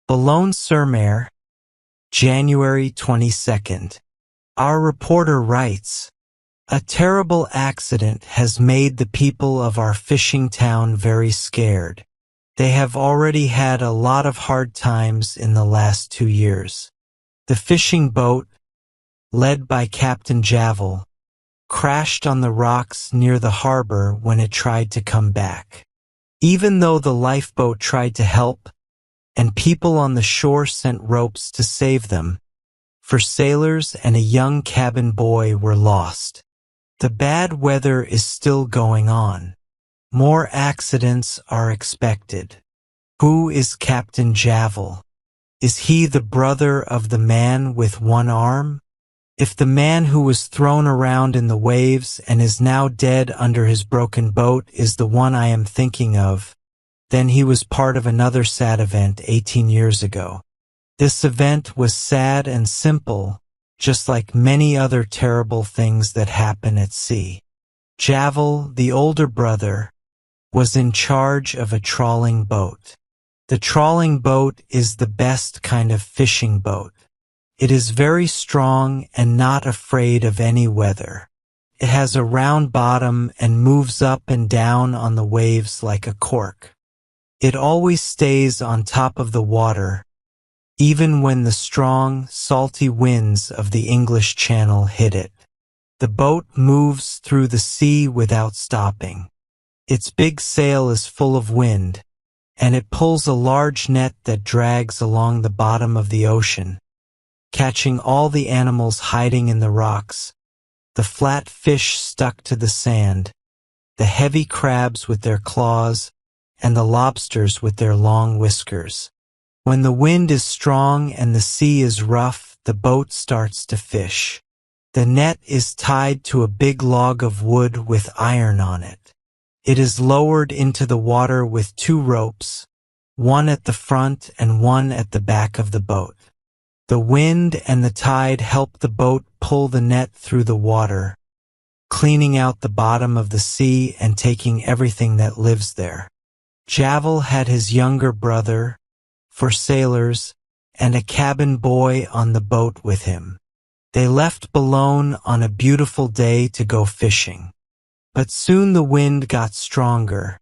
Boulogne-sur-Mer, January 22nd. Our reporter writes, "A terrible accident has made the people of our fishing town very scared. They have already had a lot of hard times in the last 2 years. The fishing boat, led by Captain Javel, crashed on the rocks near the harbor when it tried to come back. Even though the lifeboat tried to help, and people on the shore sent ropes to save them, for sailors and a young cabin boy were lost. The bad weather is still going on. More accidents are expected. Who is Captain Javel? Is he the brother of the man with one arm? If the man who was thrown around in the waves and is now dead under his broken boat is the one I am thinking of, then he was part of another sad event 18 years ago. This event was sad and simple, just like many other terrible things that happen at sea. Javel, the older brother, was in charge of a trawling boat. The trawling boat is the best kind of fishing boat. It is very strong and not afraid of any weather. It has a round bottom and moves up and down on the waves like a cork. It always stays on top of the water, even when the strong, salty winds of the English Channel hit it. The boat moves through the sea without stopping. Its big sail is full of wind, and it pulls a large net that drags along the bottom of the ocean, catching all the animals hiding in the rocks, the flat fish stuck to the sand, the heavy crabs with their claws, and the lobsters with their long whiskers. When the wind is strong and the sea is rough, the boat starts to fish. The net is tied to a big log of wood with iron on it. It is lowered into the water with 2 ropes, one at the front and one at the back of the boat. The wind and the tide help the boat pull the net through the water, cleaning out the bottom of the sea and taking everything that lives there. Javel had his younger brother, 4 sailors, and a cabin boy on the boat with him. They left Boulogne on a beautiful day to go fishing. But soon the wind got stronger,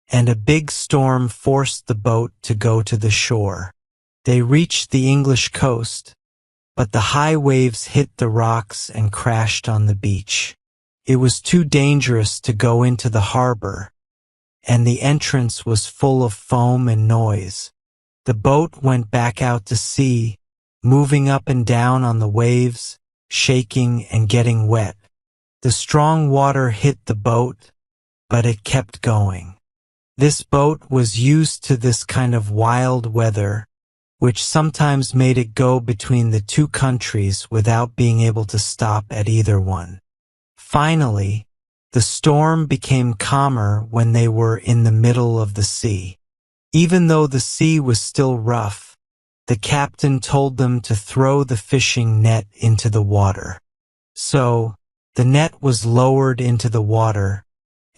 and a big storm forced the boat to go to the shore. They reached the English coast, but the high waves hit the rocks and crashed on the beach. It was too dangerous to go into the harbor, and the entrance was full of foam and noise. The boat went back out to sea, moving up and down on the waves, shaking and getting wet. The strong water hit the boat, but it kept going. This boat was used to this kind of wild weather, which sometimes made it go between the 2 countries without being able to stop at either one. Finally, the storm became calmer when they were in the middle of the sea. Even though the sea was still rough, the captain told them to throw the fishing net into the water. So, the net was lowered into the water,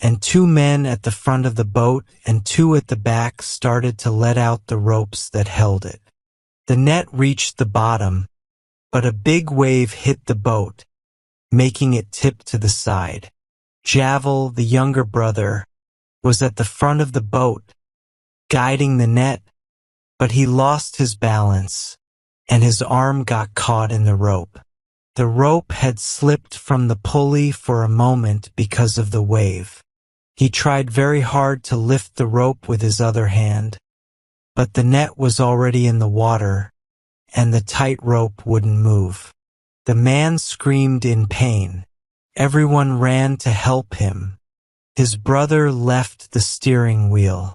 and 2 men at the front of the boat and 2 at the back started to let out the ropes that held it. The net reached the bottom, but a big wave hit the boat, making it tip to the side. Javel, the younger brother, was at the front of the boat, guiding the net, but he lost his balance, and his arm got caught in the rope. The rope had slipped from the pulley for a moment because of the wave. He tried very hard to lift the rope with his other hand, but the net was already in the water, and the tight rope wouldn't move. The man screamed in pain. Everyone ran to help him. His brother left the steering wheel.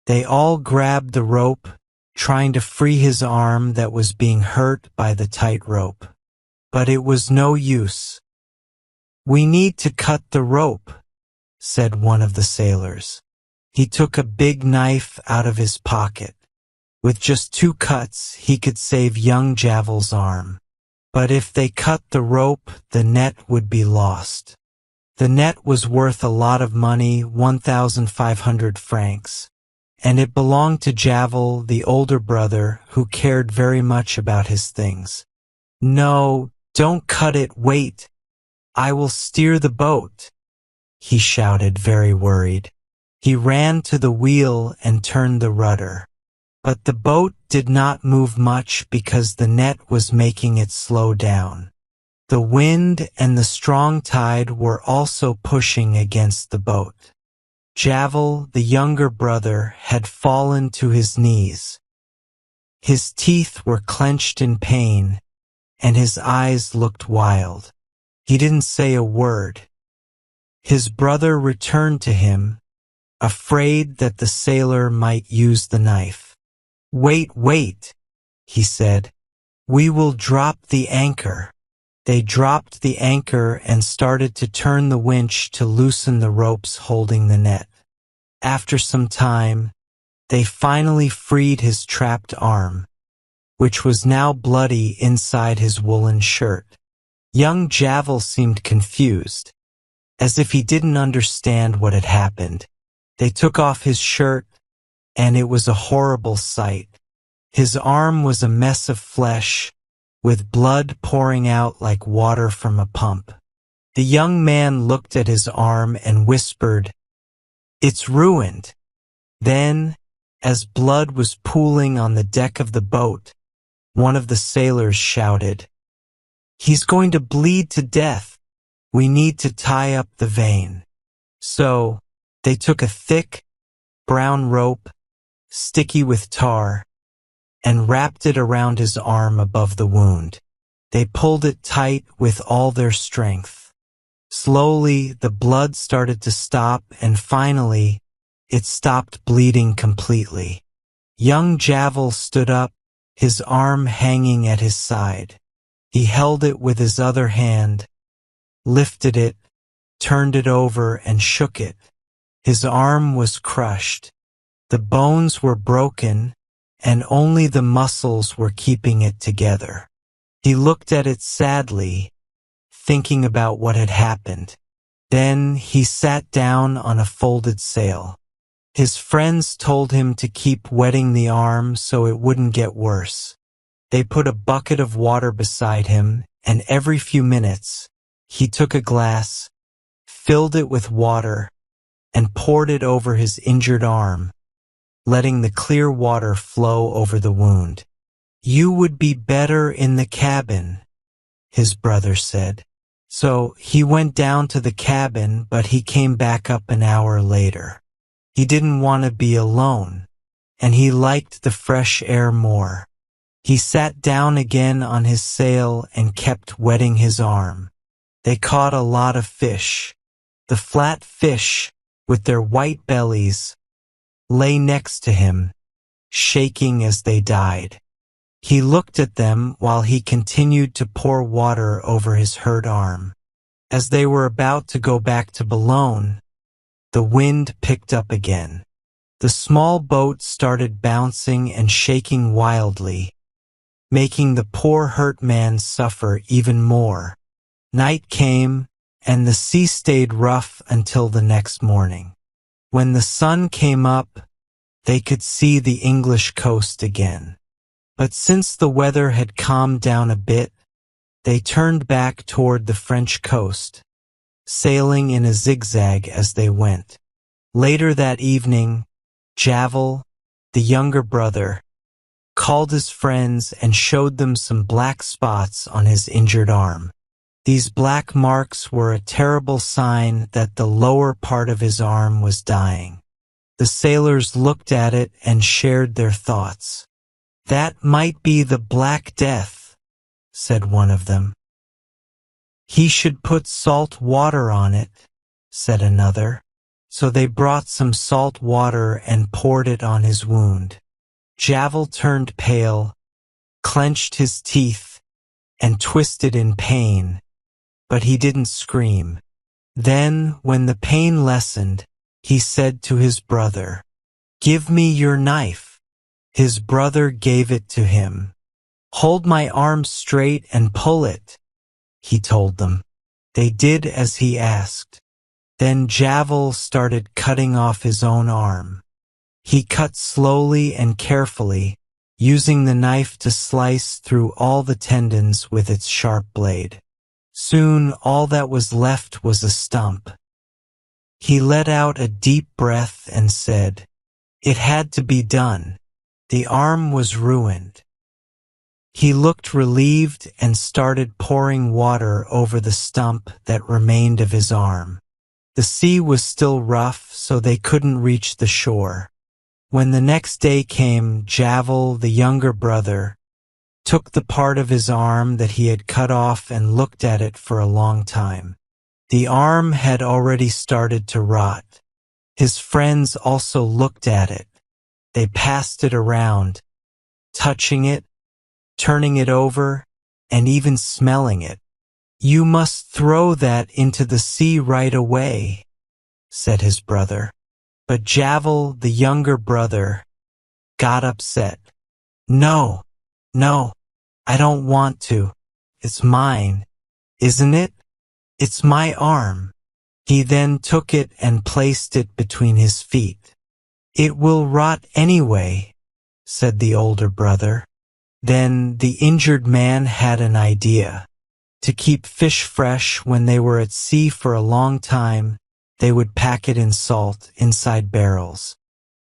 They all grabbed the rope, trying to free his arm that was being hurt by the tight rope. But it was no use. "We need to cut the rope," said one of the sailors. He took a big knife out of his pocket. With just 2 cuts, he could save young Javel's arm. But if they cut the rope, the net would be lost. The net was worth a lot of money, 1,500 francs, and it belonged to Javel, the older brother, who cared very much about his things. "No, don't cut it, wait. I will steer the boat," he shouted, very worried. He ran to the wheel and turned the rudder. But the boat did not move much because the net was making it slow down. The wind and the strong tide were also pushing against the boat. Javel, the younger brother, had fallen to his knees. His teeth were clenched in pain, and his eyes looked wild. He didn't say a word. His brother returned to him, afraid that the sailor might use the knife. "Wait, wait," he said. "We will drop the anchor." They dropped the anchor and started to turn the winch to loosen the ropes holding the net. After some time, they finally freed his trapped arm, which was now bloody inside his woolen shirt. Young Javel seemed confused, as if he didn't understand what had happened. They took off his shirt, and it was a horrible sight. His arm was a mess of flesh, with blood pouring out like water from a pump. The young man looked at his arm and whispered, "It's ruined." Then, as blood was pooling on the deck of the boat, one of the sailors shouted, "He's going to bleed to death. We need to tie up the vein." So, they took a thick, brown rope, sticky with tar, and wrapped it around his arm above the wound. They pulled it tight with all their strength. Slowly, the blood started to stop, and finally, it stopped bleeding completely. Young Javel stood up, his arm hanging at his side. He held it with his other hand, lifted it, turned it over, and shook it. His arm was crushed. The bones were broken, and only the muscles were keeping it together. He looked at it sadly, thinking about what had happened. Then he sat down on a folded sail. His friends told him to keep wetting the arm so it wouldn't get worse. They put a bucket of water beside him, and every few minutes, he took a glass, filled it with water, and poured it over his injured arm, letting the clear water flow over the wound. "You would be better in the cabin," his brother said. So he went down to the cabin, but he came back up an hour later. He didn't want to be alone, and he liked the fresh air more. He sat down again on his sail and kept wetting his arm. They caught a lot of fish. The flat fish, with their white bellies, lay next to him, shaking as they died. He looked at them while he continued to pour water over his hurt arm. As they were about to go back to Boulogne, the wind picked up again. The small boat started bouncing and shaking wildly, making the poor hurt man suffer even more. Night came, and the sea stayed rough until the next morning. When the sun came up, they could see the English coast again. But since the weather had calmed down a bit, they turned back toward the French coast, sailing in a zigzag as they went. Later that evening, Javel, the younger brother, called his friends and showed them some black spots on his injured arm. These black marks were a terrible sign that the lower part of his arm was dying. The sailors looked at it and shared their thoughts. "That might be the Black Death," said one of them. "He should put salt water on it," said another. So they brought some salt water and poured it on his wound. Javel turned pale, clenched his teeth, and twisted in pain, but he didn't scream. Then, when the pain lessened, he said to his brother, "Give me your knife." His brother gave it to him. "Hold my arm straight and pull it," he told them. They did as he asked. Then Javel started cutting off his own arm. He cut slowly and carefully, using the knife to slice through all the tendons with its sharp blade. Soon all that was left was a stump. He let out a deep breath and said, "It had to be done. The arm was ruined." He looked relieved and started pouring water over the stump that remained of his arm. The sea was still rough, so they couldn't reach the shore. When the next day came, Javel, the younger brother, took the part of his arm that he had cut off and looked at it for a long time. The arm had already started to rot. His friends also looked at it. They passed it around, touching it, turning it over, and even smelling it. "You must throw that into the sea right away," said his brother. But Javel, the younger brother, got upset. No, I don't want to. It's mine, isn't it? It's my arm." He then took it and placed it between his feet. "It will rot anyway," said the older brother. Then the injured man had an idea. To keep fish fresh when they were at sea for a long time, they would pack it in salt inside barrels.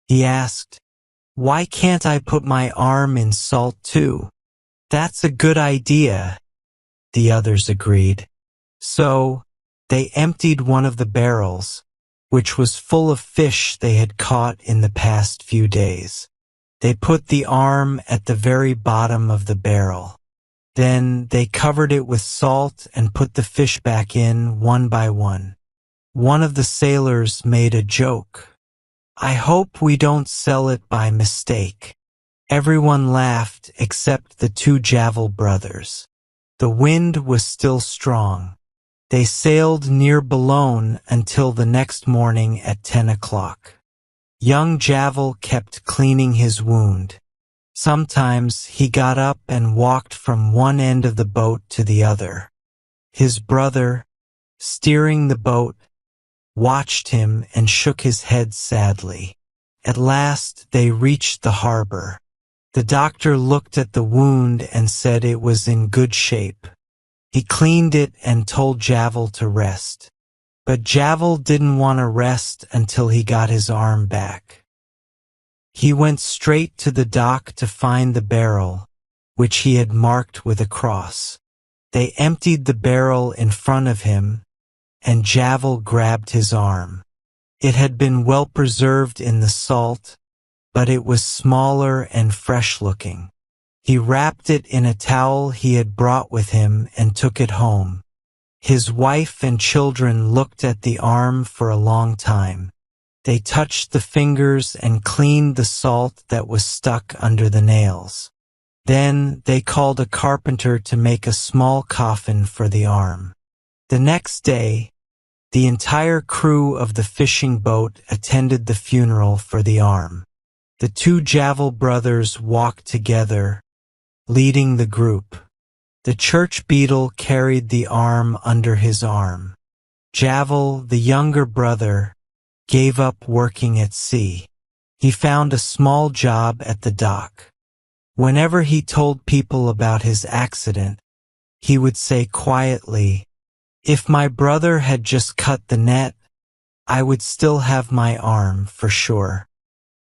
He asked, "Why can't I put my arm in salt too?" "That's a good idea," the others agreed. So they emptied one of the barrels, which was full of fish they had caught in the past few days. They put the arm at the very bottom of the barrel. Then they covered it with salt and put the fish back in one by one. One of the sailors made a joke. "I hope we don't sell it by mistake." Everyone laughed except the two Javel brothers. The wind was still strong. They sailed near Boulogne until the next morning at 10 o'clock. Young Javel kept cleaning his wound. Sometimes he got up and walked from one end of the boat to the other. His brother, steering the boat, watched him and shook his head sadly. At last they reached the harbor. The doctor looked at the wound and said it was in good shape. He cleaned it and told Javel to rest. But Javel didn't want to rest until he got his arm back. He went straight to the dock to find the barrel, which he had marked with a cross. They emptied the barrel in front of him, and Javel grabbed his arm. It had been well preserved in the salt, but it was smaller and fresh-looking. He wrapped it in a towel he had brought with him and took it home. His wife and children looked at the arm for a long time. They touched the fingers and cleaned the salt that was stuck under the nails. Then they called a carpenter to make a small coffin for the arm. The next day, the entire crew of the fishing boat attended the funeral for the arm. The two Javel brothers walked together, leading the group. The church beadle carried the arm under his arm. Javel, the younger brother, gave up working at sea. He found a small job at the dock. Whenever he told people about his accident, he would say quietly, "If my brother had just cut the net, I would still have my arm for sure."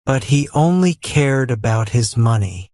But he only cared about his money.